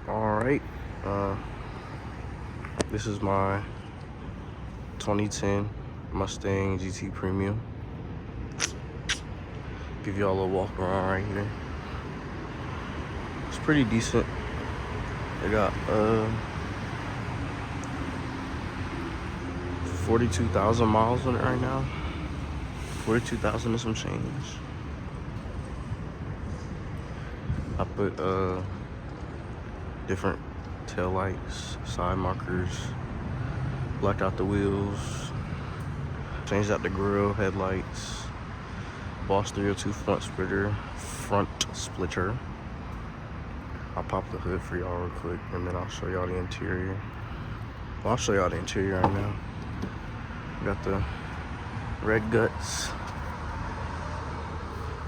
Alright, this is my 2010 Mustang GT Premium. Give y'all a little walk around right here. It's pretty decent. They got 42,000 miles on it right now. 42,000 and some change. I put different tail lights, side markers, blacked out the wheels, changed out the grill, headlights, Boss 302 front splitter. I'll pop the hood for y'all real quick and then I'll show y'all the interior. Well, I'll show y'all the interior right now. Got the red guts.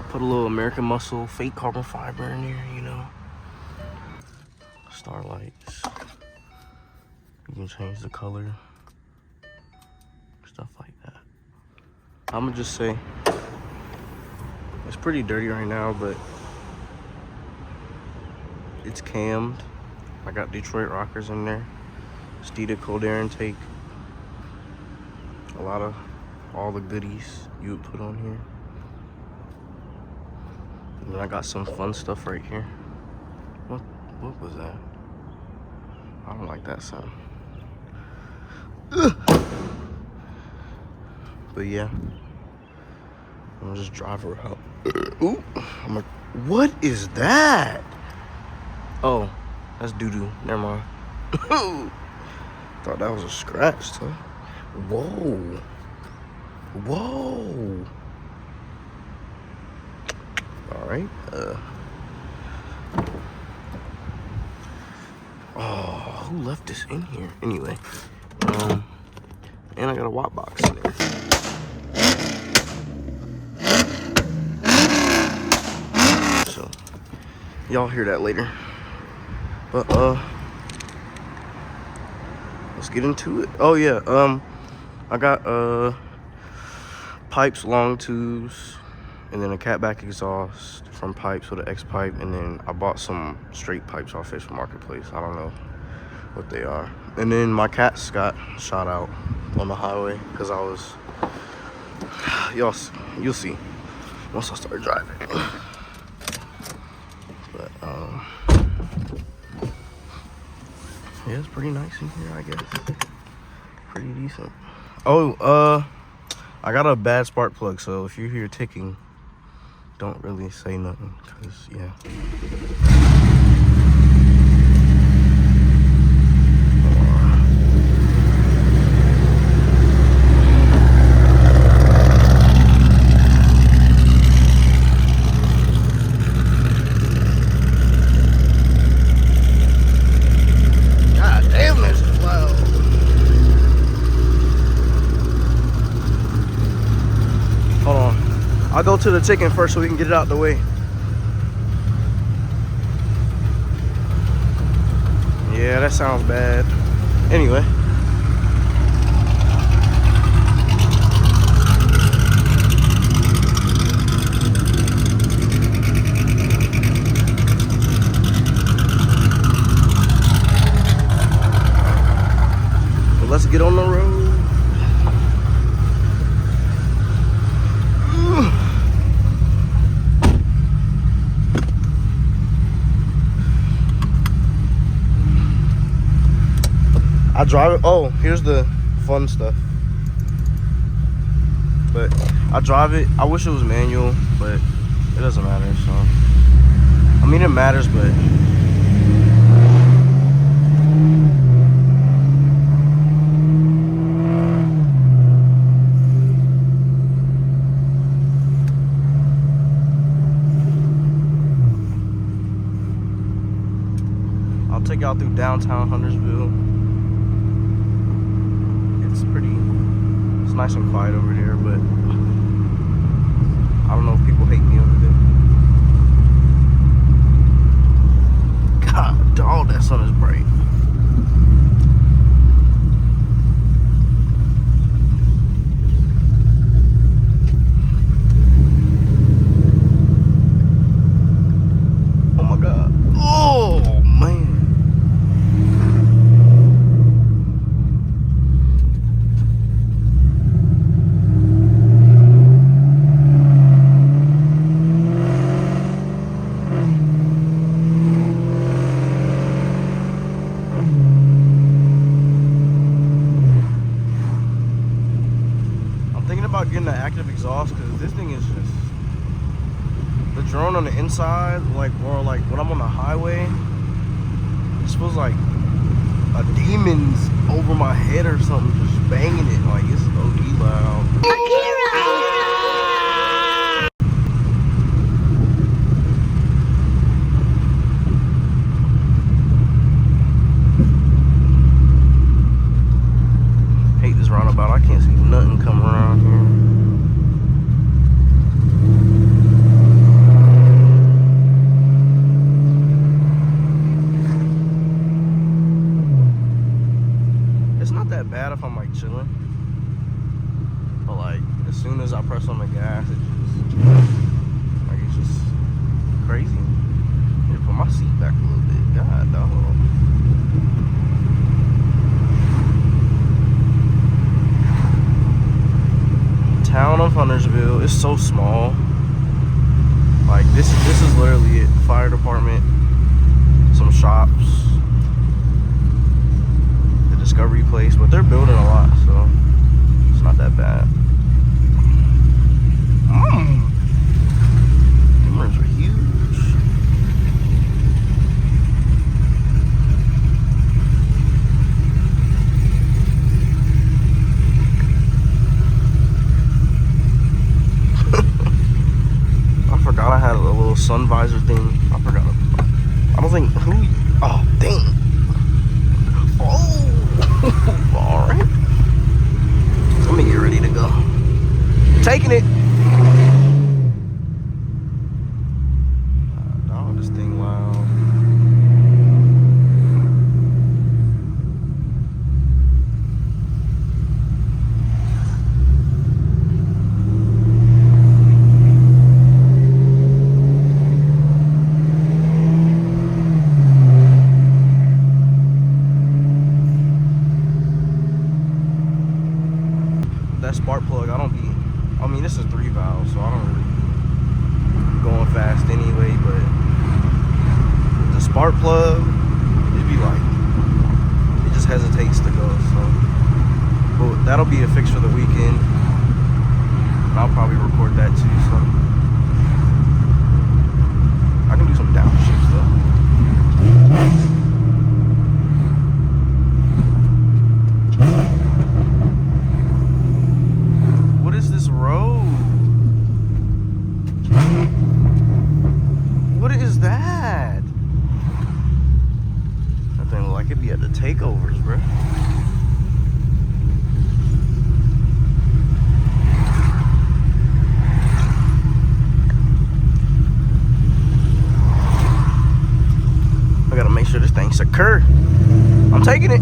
Put a little American Muscle fake carbon fiber in there, you know. Starlights. You can change the color. Stuff like that. I'ma just say it's pretty dirty right now, but it's cammed. I got Detroit rockers in there. Steeda cold air intake. A lot of all the goodies you would put on here. And then I got some fun stuff right here. What was that? I don't like that sound. But yeah, I'm gonna just drive her out. Ooh, I'm like, what is that? Oh, that's doo-doo. Never mind. Thought that was a scratch, too. Whoa. Whoa. All right. Oh, who left this in here? Anyway, and I got a watt box in there. So, y'all hear that later. But let's get into it. Oh yeah, I got pipes, long tubes, and then a catback exhaust from Pipes with an X pipe, and then I bought some straight pipes off Facebook Marketplace. I don't know what they are. And then my cats got shot out on the highway because I was, you'll see once I start driving. But yeah, it's pretty nice in here, I guess. Pretty decent. Oh, I got a bad spark plug, so if you hear ticking, don't really say nothing, cause yeah. I'll go to the ticking first so we can get it out the way. Yeah, that sounds bad. Anyway. Well, let's get on the road. I drive it. Oh, here's the fun stuff. But I drive it. I wish it was manual, but it doesn't matter. So, I mean, it matters, but I'll take y'all through downtown Huntersville. It's nice and quiet over there, but I don't know if people hate me over there. God, dog, that sun is bright. Oh my God. Oh man. on the inside, like, or like when I'm on the highway, this feels like a demon's over my head or something, just banging it. Like, it's OD loud. Hate this roundabout. I can't see nothing coming around here. Bad if I'm like chilling, but like as soon as I press on the gas, it's just crazy. Need to put my seat back a little bit. God dog. Town of Huntersville is so small. Like this is literally it. Fire department, some shops, Discovery place, but they're building a lot, so it's not that bad. Cameras are huge. I forgot I had a little sun visor thing. I forgot. I don't think who. Oh dang. Oh. All right, let me get ready to go. Taking it. Dog, this thing loud. That spark plug, I mean this is 3 valves, so I don't really be going fast anyway, but the spark plug, it'd be like, it just hesitates to go, so. But that'll be a fix for the weekend, and I'll probably record that too, so. I can do some downshifts though. Takeovers, bro. I gotta make sure this thing's secure. I'm taking it.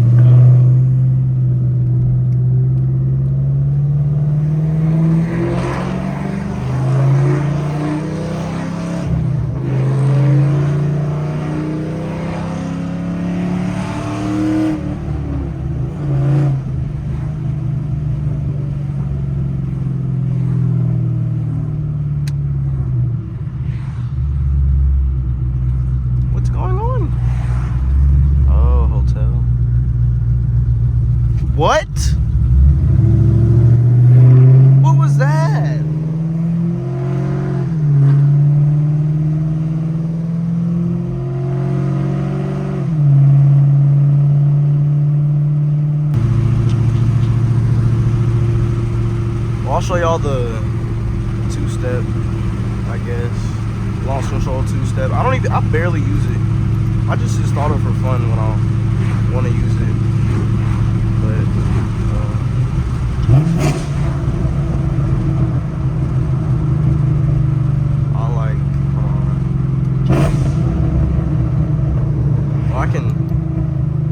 What? What was that? Well, I'll show y'all the two-step, I guess. Launch control two-step. I barely use it. I just installed it for fun when I want to use it.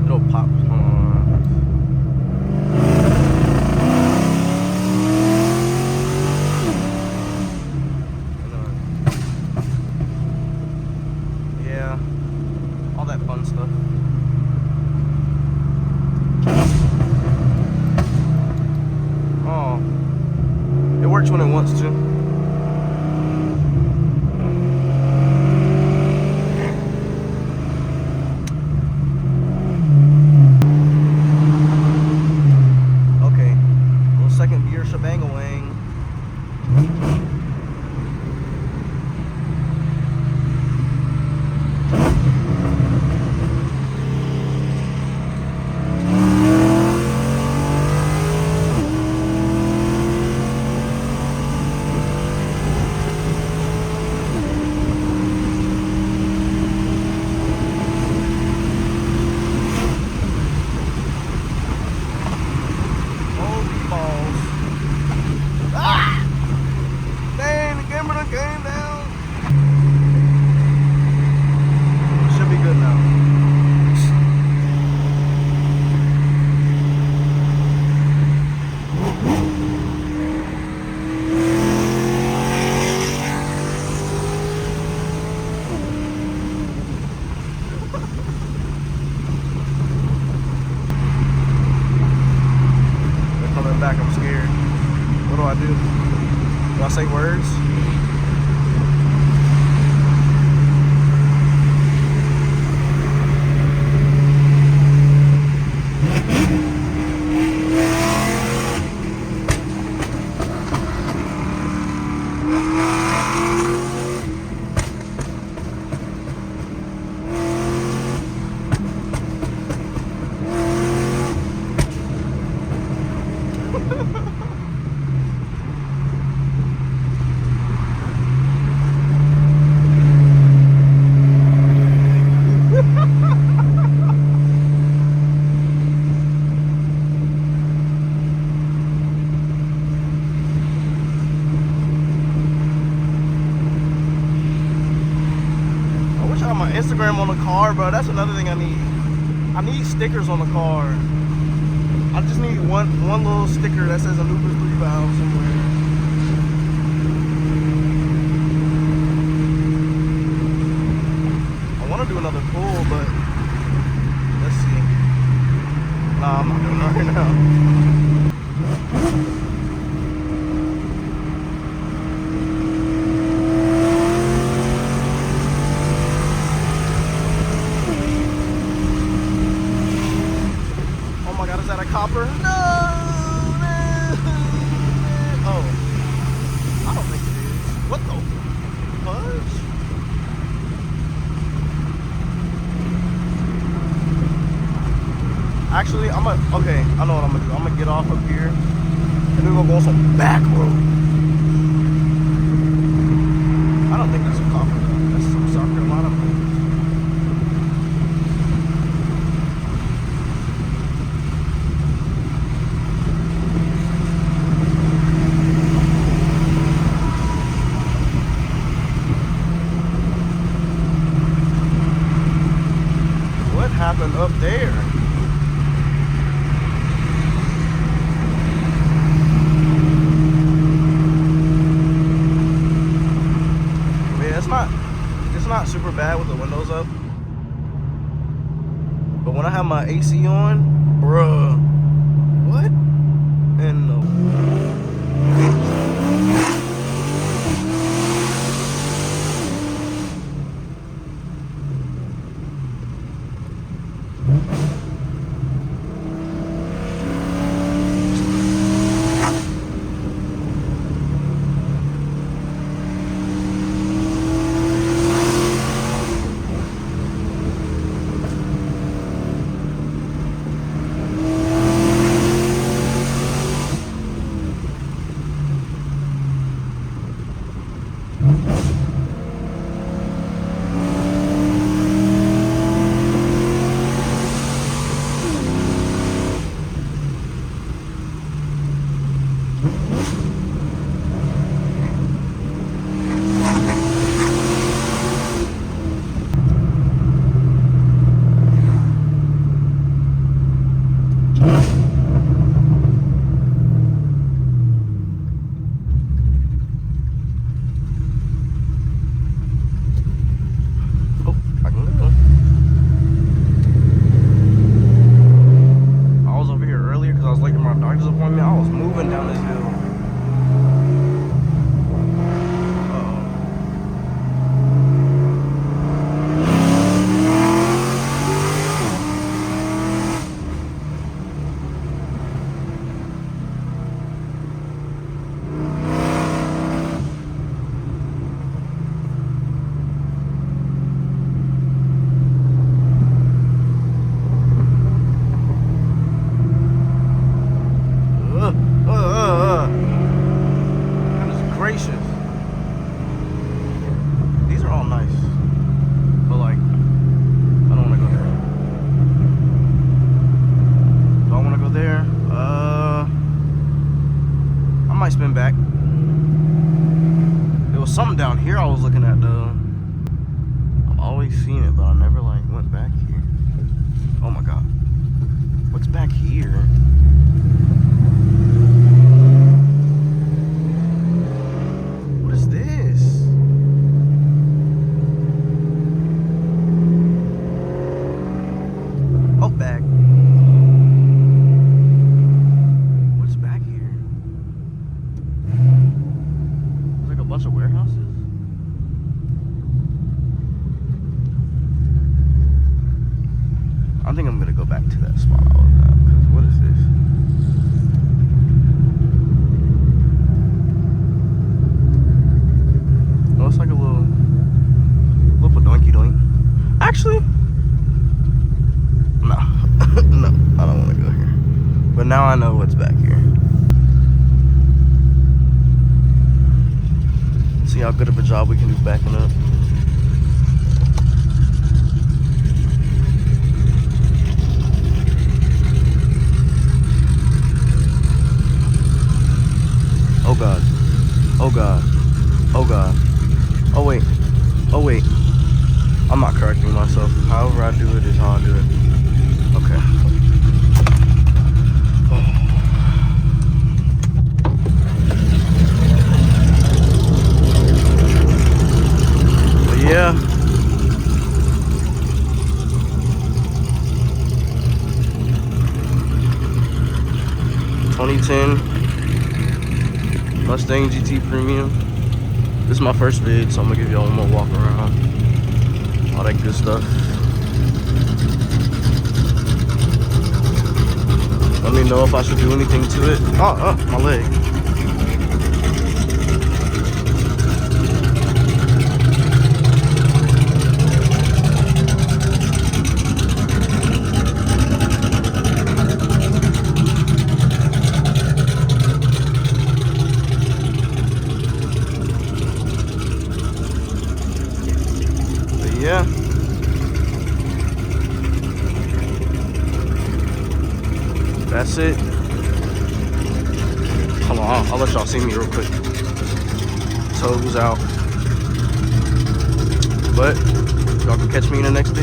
It'll pop. Yeah, all that fun stuff. Oh, it works when it wants to. say words. My Instagram on the car, bro. That's another thing I need. I need stickers on the car. I just need one little sticker that says Anubis 3 valve somewhere. I want to do another pull, but let's see. Nah, I'm not doing that right now. Copper? No, man. Oh, I don't think it is. What the fudge? Actually, okay, I know what I'm gonna do. I'm gonna get off up here and we're gonna go on some back road. I don't think that's a copper though. That's some South Carolina place. Happened up there. Yeah, it's not super bad with the windows up. But when I have my AC on, bruh, what in the think I'm gonna go back to that spot I was at. Cause what is this? Oh, it's like a little doinky doink. Actually, no, no, I don't want to go here. But now I know what's back here. See how good of a job we can do backing up. Oh God. Oh God. Oh God. Oh wait. Oh wait. I'm not correcting myself. However I do it is how I do it. Okay. Oh. But yeah. (2010) Mustang GT Premium. This is my first vid, so I'm gonna give y'all one more walk around. All that good stuff. Let me know if I should do anything to it. Oh, my leg. Yeah. That's it. Hold on, I'll let y'all see me real quick. Toes out. But y'all can catch me in the next video.